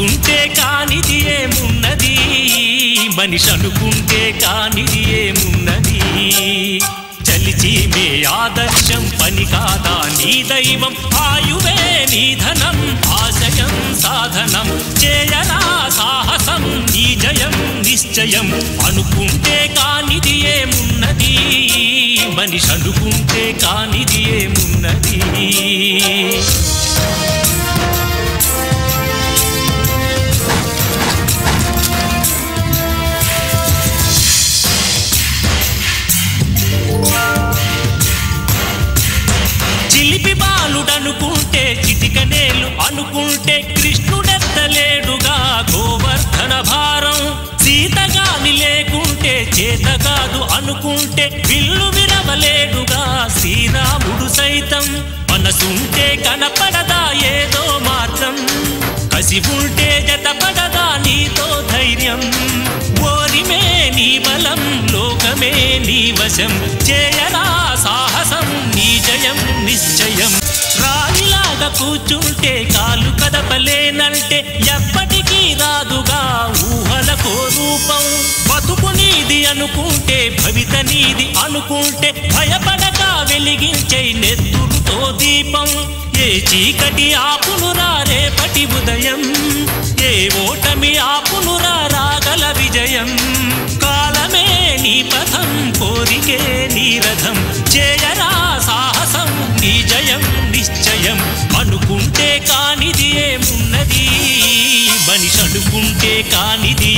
అనుకుంటే కానిది ఏమున్నది మనిషి అనుకుంటే కానిది ఏమున్నది చలిచి మే ఆదర్శం పని కాదా నీ దైవం ఆయువే నీ ధనం ఆశయం సాధనం చేయరా సాహసం నీ జయం నిశ్చయం అనుకుంటే కానిది ఏమున్నది మనిషి అనుకుంటే కానిది ఏమున్నది చిలిపి బాలుడనుకుంటే చిటికనేలు అనుకుంటే కృష్ణుడెత్తలేడుగా గోవర్ధన భారం సీతగాని లేకుంటే చేత కాదు అనుకుంటే విల్లు విరవలేడుగా శ్రీరాముడు సైతం మనసుంటే కనపడదా ఏదో మార్గం కసి ఉంటే జతపడదా నీతో ధైర్యం ఓరిమే నీ బలం లోకమే నీ వశం చేయరా సాహసం నీ జయం నిశ్చయం రాయిలాగా కూర్చుంటే కాలు కదపలేనంటే ఎప్పటికీ రాదుగా ఊహలకో రూపం బతుకు నీది అనుకుంటే భవిత నీది అనుకుంటే భయపడక వెలిగించే నెత్తురుతో దీపం ఏ చీకటి ఆపునురా రేపటి ఉదయం ఏ ఓటమి ఆపునురా రాగల విజయం కాలమే నీ పథం కోరికే నీ రథం చేయరా సాహసం నీ జయం నిశ్చయం అనుకుంటే కానిది ఏమున్నది మనిషి అనుకుంటే కానిది